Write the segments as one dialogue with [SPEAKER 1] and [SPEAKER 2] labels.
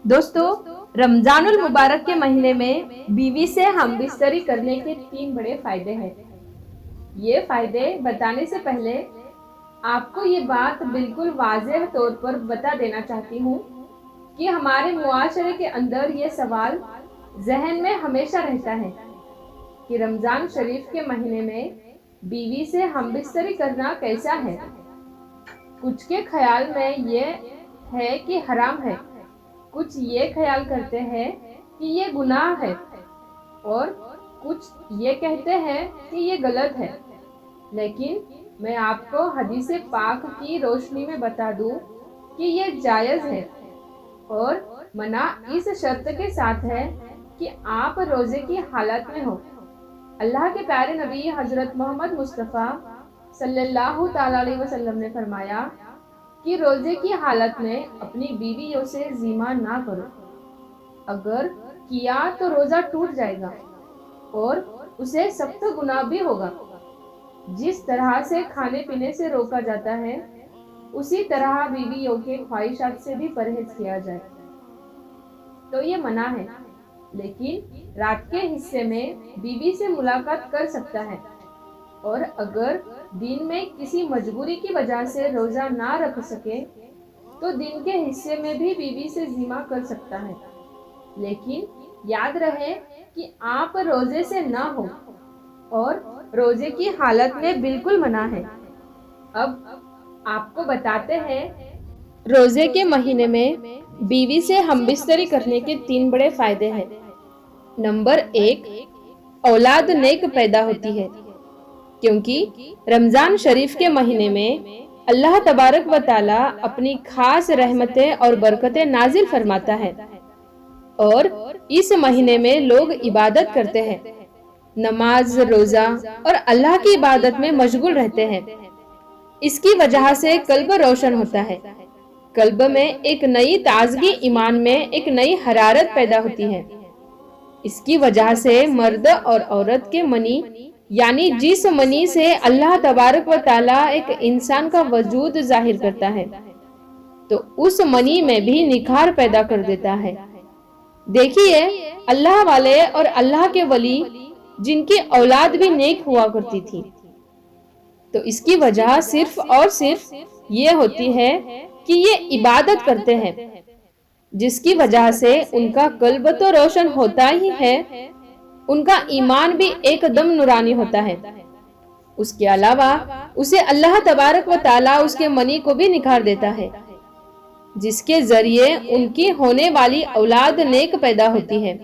[SPEAKER 1] दोस्तों, रमजानुल मुबारक के महीने में बीवी से हम बिस्तरी करने के 3 बड़े फायदे हैं। ये फायदे बताने से पहले आपको ये बात बिल्कुल वाज़ेह तौर पर बता देना चाहती हूँ कि हमारे मुआशरे के अंदर ये सवाल जहन में हमेशा रहता है कि रमजान शरीफ के महीने में बीवी से हम बिस्तरी करना कैसा है। कुछ के ख्याल में ये है कि हराम है, कुछ ये ख्याल करते हैं कि ये गुनाह है और कुछ ये कहते हैं कि ये गलत है। लेकिन मैं आपको हदीस पाक की रोशनी में बता दूं कि ये जायज़ है और मना इस शर्त के साथ है कि आप रोज़े की हालत में हो। अल्लाह के प्यारे नबी हज़रत मोहम्मद मुस्तफ़ा सल्लल्लाहु ताला अलैहि वसल्लम ने फरमाया कि रोजे की हालत में अपनी बीवियों से ज़िमा ना करो। अगर किया तो रोजा टूट जाएगा और उसे सख्त गुनाह भी होगा। जिस तरह से खाने पीने से रोका जाता है, उसी तरह बीवियों के ख्वाहिशात से भी परहेज किया जाए। तो ये मना है, लेकिन रात के हिस्से में बीवी से मुलाकात कर सकता है और अगर दिन में किसी मजबूरी की वजह से रोजा ना रख सके तो दिन के हिस्से में भी बीवी से ज़िमा कर सकता है। लेकिन याद रहे कि आप रोजे से ना हो और रोजे की हालत में बिल्कुल मना है। अब आपको बताते हैं रोजे के महीने में बीवी से हमबिस्तरी करने के 3 बड़े फायदे हैं। नंबर 1, औलाद नेक पैदा होती है, क्योंकि रमजान शरीफ के महीने में अल्लाह तबारक व ताला अपनी खास रहमतें और बरकतें नाजिल फरमाता है और इस महीने में लोग इबादत करते हैं, नमाज, रोजा और अल्लाह की इबादत में मशगूल रहते हैं। इसकी वजह से कल्ब रोशन होता है। कल्ब में एक नई ताजगी, ईमान में एक नई हरारत पैदा होती है। इसकी वजह से मर्द और औरत के मनी, यानी जिस मनी से अल्लाह तबारक व ताला एक इंसान का वजूद जाहिर करता है, तो उस मनी में भी निखार पैदा कर देता है। देखिए, अल्लाह वाले और अल्लाह के वली जिनकी औलाद भी नेक हुआ करती थी, तो इसकी वजह सिर्फ और सिर्फ ये होती है कि ये इबादत करते हैं, जिसकी वजह से उनका कल्ब तो रोशन होता ही है, उनका ईमान भी एकदम नूरानी होता है। उसके अलावा उसे अल्लाह तबारक व ताला उसके मनी को भी निखार देता है, जिसके जरिए उनकी होने वाली औलाद नेक पैदा होती है।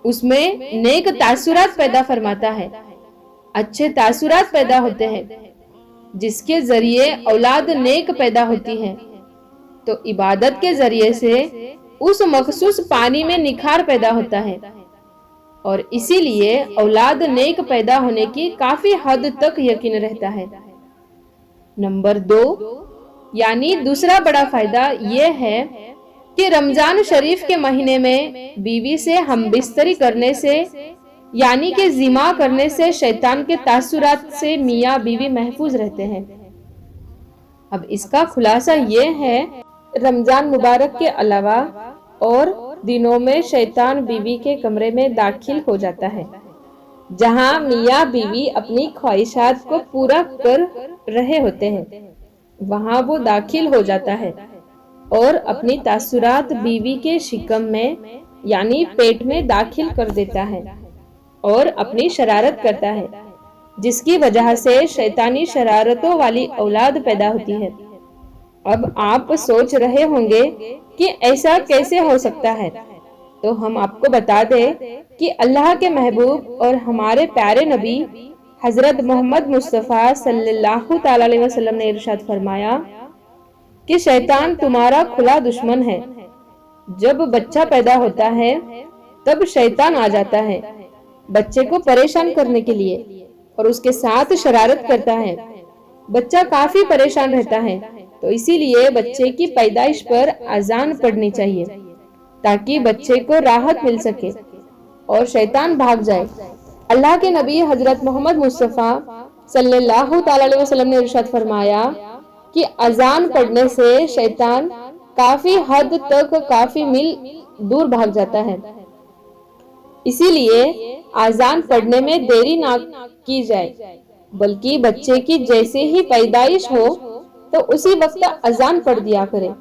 [SPEAKER 1] उसमें नेक तासुरात पैदा फरमाता है, अच्छे तासुरात पैदा होते हैं, जिसके जरिए औलाद नेक पैदा होती है। तो इबादत के जरिए से उस मखसूस पानी में निखार पैदा होता है और इसीलिए औलाद नेक पैदा होने की काफी हद तक यकीन रहता है। नंबर 2, यानी दूसरा बड़ा फायदा यह है कि रमजान शरीफ के महीने में बीवी से हम बिस्तरी करने से, यानी कि जिमा करने से शैतान के तासुरात से मियाँ बीवी महफूज रहते हैं। अब इसका खुलासा ये है, रमजान मुबारक के अलावा और दिनों में शैतान बीवी के कमरे में दाखिल हो जाता है, जहां मियाँ बीवी अपनी ख्वाहिशात को पूरा कर रहे होते हैं। वहां वो दाखिल हो जाता है और अपनी तासुरात बीवी के शिकम में, यानी पेट में दाखिल कर देता है और अपनी शरारत करता है, जिसकी वजह से शैतानी शरारतों वाली औलाद पैदा होती है। अब आप सोच रहे होंगे कि ऐसा कैसे हो सकता है, तो हम आपको बता दें कि अल्लाह के महबूब और हमारे प्यारे नबी हजरत मोहम्मद मुस्तफ़ा सल्लल्लाहु ताला अलैहि वसल्लम ने इरशाद फरमाया कि शैतान तुम्हारा खुला दुश्मन है। जब बच्चा पैदा होता है तब शैतान आ जाता है बच्चे को परेशान करने के लिए और उसके साथ शरारत करता है। बच्चा काफी परेशान रहता है, तो इसीलिए बच्चे की पैदाइश पर अजान पढ़नी चाहिए ताकि बच्चे को राहत मिल सके और शैतान भाग जाए। अल्लाह के नबी हजरत मोहम्मद मुस्तफ़ा सल्लल्लाहु ताला अलैहि वसल्लम ने इरशाद फरमाया कि अजान पढ़ने से शैतान काफी हद तक काफी मील दूर भाग जाता है। इसीलिए आजान पढ़ने में देरी ना की जाए, बल्कि बच्चे की जैसे ही पैदाइश हो तो उसी वक्त अजान पढ़ दिया करे।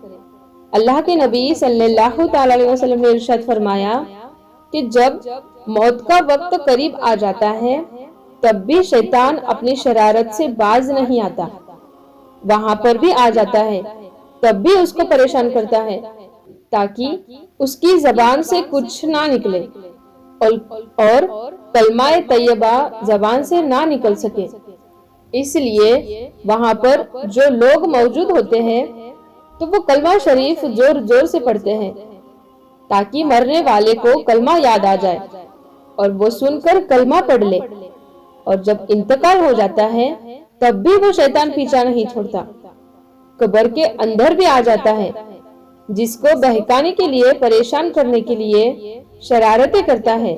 [SPEAKER 1] अल्लाह के नबी सल्लल्लाहु अलैहि वसल्लम ने इरशाद फरमाया कि जब मौत का वक्त करीब आ जाता है तब भी शैतान अपनी शरारत से बाज नहीं आता, वहां पर भी आ जाता है, तब भी उसको परेशान करता है ताकि उसकी जबान से कुछ ना निकले और कलमाए तैयबा जबान से ना निकल सके। इसलिए वहां पर जो लोग मौजूद होते हैं तो वो कलमा शरीफ जोर जोर से पढ़ते हैं ताकि मरने वाले को कलमा याद आ जाए और वो सुनकर कलमा पढ़ ले। और जब इंतकाल हो जाता है तब भी वो शैतान पीछा नहीं छोड़ता, कब्र के अंदर भी आ जाता है, जिसको बहकाने के लिए, परेशान करने के लिए शरारतें करता है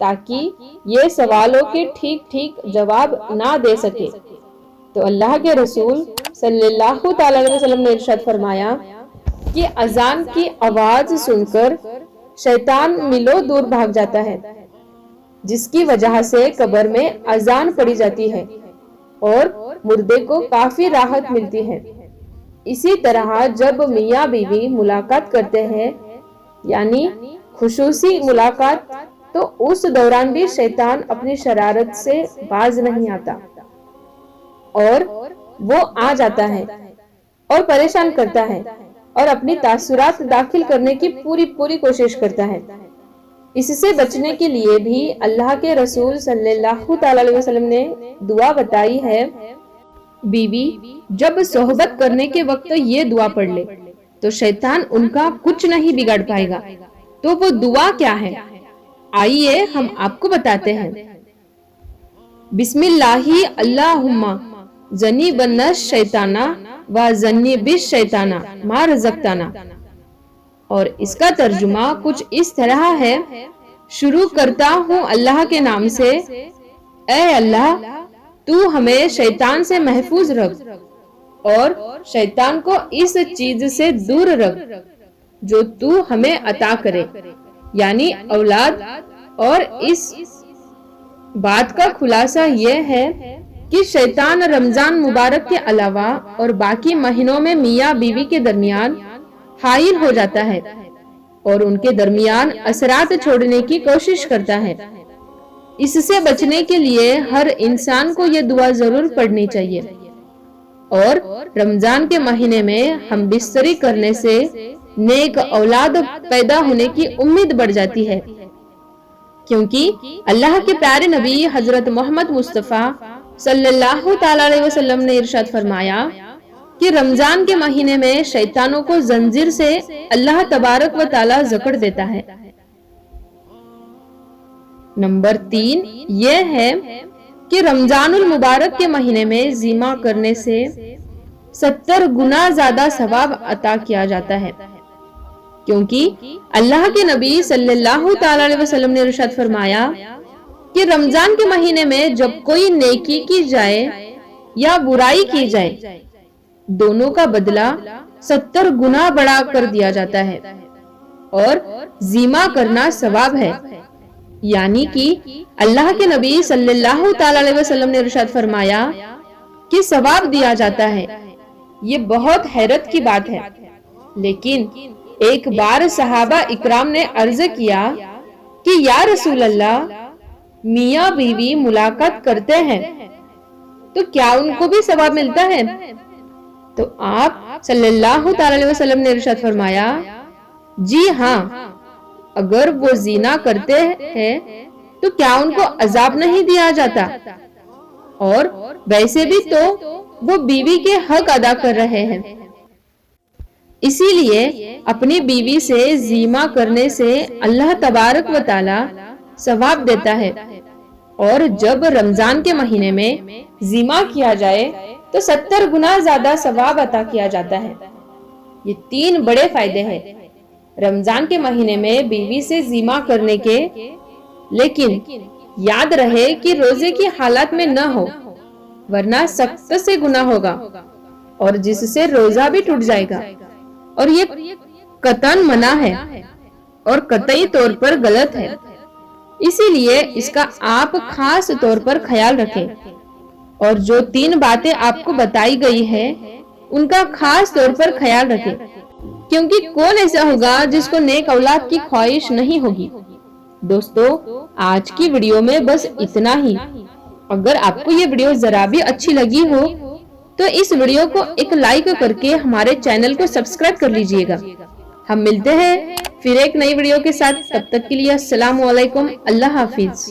[SPEAKER 1] ताकि ये सवालों के ठीक ठीक जवाब ना दे सके। तो अल्लाह के रसूल सल्लल्लाहु अलैहि वसल्लम ने इरशाद फरमाया कि अजान की आवाज सुनकर शैतान मीलों दूर भाग जाता है, जिसकी वजह से कब्र में अजान पड़ी जाती है और मुर्दे को काफी राहत मिलती है। इसी तरह जब मियाँ बीवी मुलाकात करते हैं, यानी खुशूसी मुलाकात, तो उस दौरान भी शैतान अपनी शरारत से बाज नहीं आता और वो आ जाता है और परेशान करता है और अपनी तासुरात दाखिल करने की पूरी कोशिश करता है। इससे बचने के लिए भी अल्लाह के रसूल सल्लल्लाहु अलैहि वसल्लम ने दुआ बताई है। बीवी जब सोहबत करने के वक्त ये दुआ पढ़ ले तो शैतान उनका कुछ नहीं बिगाड़ पाएगा। तो वो दुआ क्या है, आइए हम आपको बताते हैं। बिस्मिल्लाहि अल्लाहुम्मा जनी बन्नस शैताना व जन्नी बिश शैताना मा रज़क़ताना। और इसका तर्जुमा कुछ इस तरह है, शुरू करता हूँ अल्लाह के नाम से, ऐ अल्लाह तू हमें शैतान से महफूज रख और शैतान को इस चीज से दूर रख जो तू हमें अता करे, यानी औलाद। और इस बात का खुलासा यह है कि शैतान रमजान मुबारक के अलावा और बाकी महीनों में मियाँ बीवी के दरमियान हाइल हो जाता है और उनके दरमियान असरात छोड़ने की कोशिश करता है। इससे बचने के लिए हर इंसान को यह दुआ जरूर पढ़नी चाहिए। और रमजान के महीने में हम बिस्तरी करने से नेक औलाद पैदा होने की उम्मीद बढ़ जाती है, क्योंकि अल्लाह के प्यारे नबी हजरत मोहम्मद मुस्तफा सल्लल्लाहु अलैहि वसल्लम ने इरशाद फरमाया कि रमजान के महीने में शैतानों को जंजीर से अल्लाह तबारक व ताला जकड़ देता है। नंबर 3 यह है कि रमजानुल मुबारक के महीने में ज़िमा करने से 70 गुना ज्यादा सवाब अता किया जाता है, क्योंकि अल्लाह के नबी सल्लल्लाहु अलैहि वसल्लम ने इरशाद फरमाया कि रमजान के महीने में जब कोई नेकी की जाए या बुराई की जाए, दोनों का बदला 70 गुना बढ़ा कर दिया जाता है। और ज़िमा करना सवाब है, यानी कि अल्लाह के नबी सल्लल्लाहु अलैहि वसल्लम ने इरशाद फरमाया कि सवाब दिया जाता है। ये बहुत हैरत की बात है। लेकिन एक बार सहाबा इकराम ने अर्ज किया कि या रसूल अल्लाह, मियाँ बीवी मुलाकात करते हैं तो क्या उनको भी सवाब मिलता है? तो आप सल्लल्लाहु अलैहि वसल्लम ने इरशाद फरमाया, जी हाँ, अगर वो ज़िना करते हैं तो क्या उनको अजाब नहीं दिया जाता? और वैसे भी तो वो बीवी के हक अदा कर रहे हैं। इसीलिए अपनी बीवी से ज़िमा करने से अल्लाह तबारक व ताला सवाब देता है। और जब रमजान के महीने में ज़िमा किया जाए तो 70 गुना ज्यादा सवाब अता किया जाता है। ये 3 बड़े फायदे हैं रमजान के महीने में बीवी से ज़िमा करने के। लेकिन याद रहे कि रोजे की हालत में न हो, वरना सख्त से गुनाह होगा और जिससे रोजा भी टूट जाएगा اور یہ قطعاً منع ہے اور قطعی طور پر غلط ہے، اسی لیے اس کا آپ خاص طور پر خیال رکھیں، اور جو 3 باتیں آپ کو بتائی گئی ہے ان کا خاص طور پر خیال رکھیں، کیونکہ کون ایسا ہوگا جس کو نیک اولاد کی خواہش نہیں ہوگی۔ دوستو، آج کی ویڈیو میں بس اتنا ہی۔ اگر آپ کو یہ ویڈیو ذرا بھی اچھی لگی ہو تو اس ویڈیو کو ایک لائک کر کے ہمارے چینل کو سبسکرائب کر لیجئے گا۔ ہم ملتے ہیں پھر ایک نئی ویڈیو کے ساتھ، تب تک کے لیے السلام علیکم، اللہ حافظ۔